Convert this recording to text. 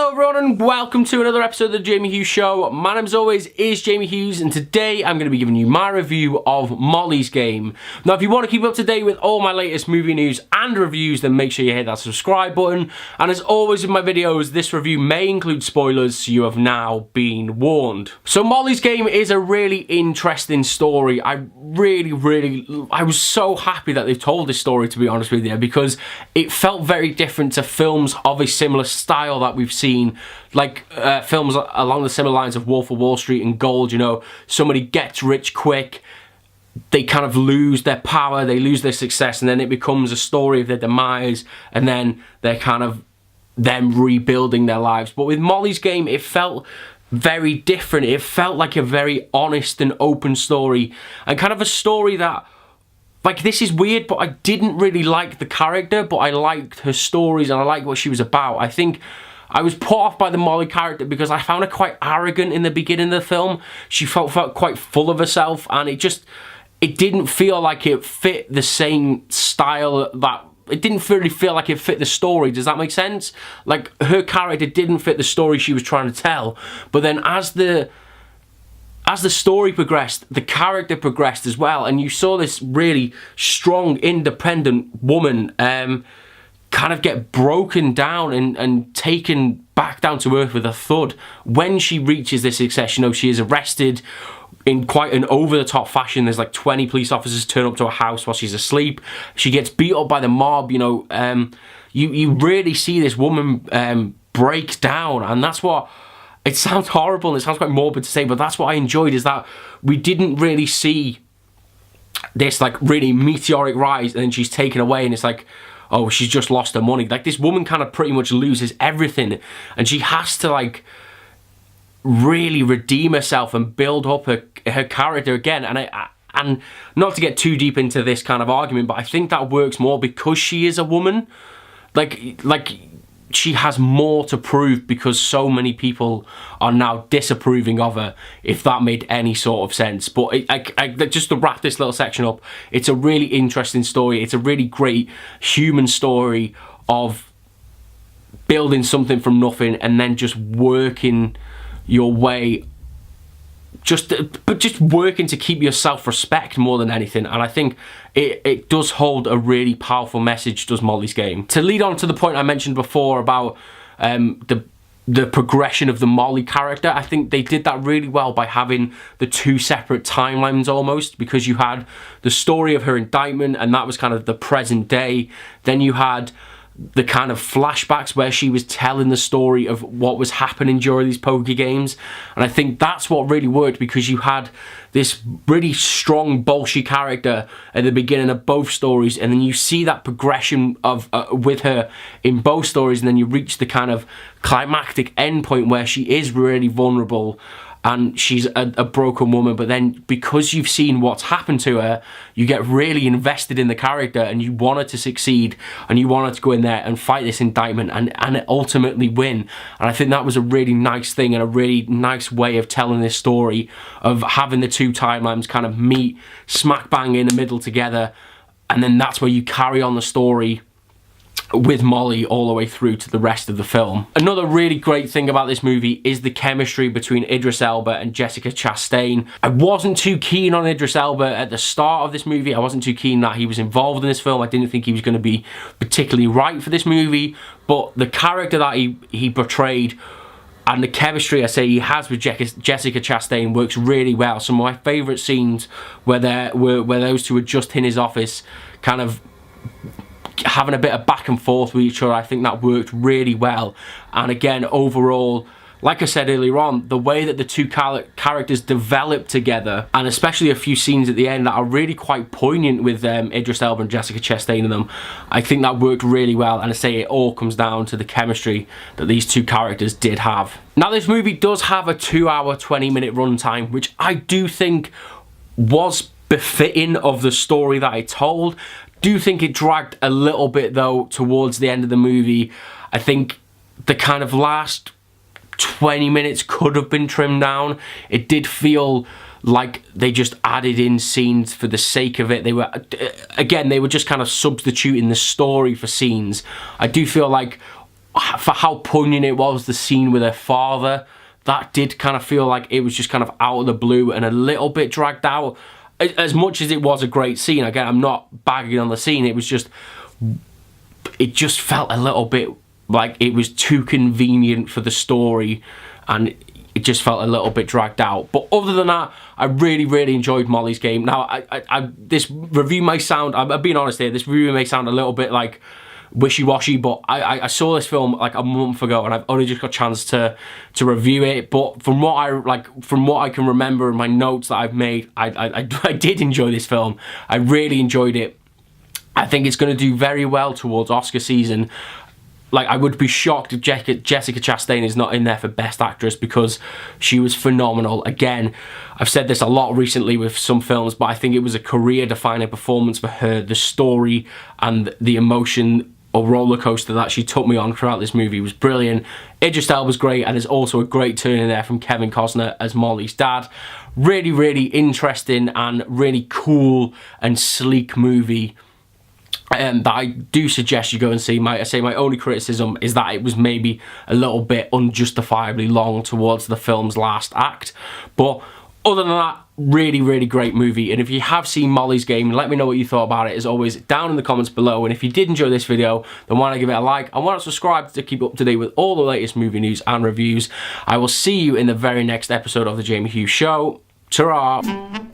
Hello everyone and welcome to another episode of the Jamie Hughes Show. My name as always is Jamie Hughes and today I'm going to be giving you my review of Molly's Game. Now if you want to keep up to date with all my latest movie news and reviews, then make sure you hit that subscribe button. And as always with my videos, this review may include spoilers, so you have now been warned. So Molly's Game is a really interesting story. I was so happy that they told this story, to be honest with you, because it felt very different to films of a similar style that we've seen, like films along the similar lines of Wolf of Wall Street and Gold. You know, somebody gets rich quick, they kind of lose their power, they lose their success, and then it becomes a story of their demise, and then they're kind of them rebuilding their lives. But with Molly's Game, it felt very different. It felt like a very honest and open story, and kind of a story that, like, this is weird, but I didn't really like the character, but I liked her stories and I liked what she was about. I think I was put off by the Molly character because I found her quite arrogant in the beginning of the film. She felt quite full of herself, and it didn't feel like it fit the same style it didn't really feel like it fit the story. Does that make sense? Like, her character didn't fit the story she was trying to tell, but then as the story progressed, the character progressed as well, and you saw this really strong, independent woman kind of get broken down and taken back down to earth with a thud when she reaches this success. You know, she is arrested in quite an over-the-top fashion. There's like 20 police officers turn up to her house while she's asleep. She gets beat up by the mob. You know, you really see this woman break down, and that's what... It sounds horrible and it sounds quite morbid to say, but that's what I enjoyed, is that we didn't really see this like really meteoric rise and then she's taken away and it's like, oh, she's just lost her money. Like, this woman kind of pretty much loses everything and she has to like really redeem herself and build up her character again. And not to get too deep into this kind of argument, but I think that works more because she is a woman. Like she has more to prove because so many people are now disapproving of her, if that made any sort of sense. But just to wrap this little section up, it's a really interesting story. It's a really great human story of building something from nothing and then just working your way, just working to keep your self-respect more than anything. And I think it does hold a really powerful message, does Molly's Game. To lead on to the point I mentioned before about the progression of the Molly character, I think they did that really well by having the two separate timelines almost, because you had the story of her indictment and that was kind of the present day. Then you had the kind of flashbacks where she was telling the story of what was happening during these poker games, and I think that's what really worked, because you had this really strong bolshy character at the beginning of both stories, and then you see that progression of with her in both stories, and then you reach the kind of climactic end point where she is really vulnerable and she's a broken woman, but then because you've seen what's happened to her, you get really invested in the character and you want her to succeed and you want her to go in there and fight this indictment and ultimately win. And I think that was a really nice thing and a really nice way of telling this story, of having the two timelines kind of meet smack bang in the middle together, and then that's where you carry on the story with Molly all the way through to the rest of the film. Another really great thing about this movie is the chemistry between Idris Elba and Jessica Chastain. I wasn't too keen on Idris Elba at the start of this movie. I wasn't too keen that he was involved in this film. I didn't think he was going to be particularly right for this movie, but the character that he portrayed and the chemistry I say he has with Jessica Chastain works really well. Some of my favourite scenes where those two are just in his office kind of having a bit of back and forth with each other. I think that worked really well. And again, overall, like I said earlier on, the way that the two characters develop together, and especially a few scenes at the end that are really quite poignant with Idris Elba and Jessica Chastain in them, I think that worked really well. And I say it all comes down to the chemistry that these two characters did have. Now, this movie does have a 2-hour 20-minute runtime, which I do think was befitting of the story that it told. Do think it dragged a little bit though towards the end of the movie. I think the kind of last 20 minutes could have been trimmed down. It did feel like they just added in scenes for the sake of it. They were just kind of substituting the story for scenes. I do feel like for how poignant it was, the scene with her father, that did kind of feel like it was just kind of out of the blue and a little bit dragged out. As much as it was a great scene, again, I'm not bagging on the scene, it just felt a little bit like it was too convenient for the story, and it just felt a little bit dragged out. But other than that, I really enjoyed Molly's Game. Now, this review may sound, I'm being honest here, this review may sound a little bit like wishy-washy, but I saw this film like a month ago, and I've only just got a chance to review it. But from what I can remember in my notes that I've made, I did enjoy this film. I really enjoyed it. I think it's going to do very well towards Oscar season. Like, I would be shocked if Jessica Chastain is not in there for Best Actress, because she was phenomenal. Again, I've said this a lot recently with some films, but I think it was a career-defining performance for her. The story and the emotion or roller coaster that she took me on throughout this movie was brilliant. Idris Elba's great, and there's also a great turn in there from Kevin Costner as Molly's dad. Really interesting and really cool and sleek movie. That I do suggest you go and see. My only criticism is that it was maybe a little bit unjustifiably long towards the film's last act. But other than that, really great movie. And if you have seen Molly's Game, let me know what you thought about it, as always, down in the comments below. And if you did enjoy this video, then why not give it a like, and why not subscribe to keep up to date with all the latest movie news and reviews. I will see you in the very next episode of The Jamie Hughes Show. Ta-ra!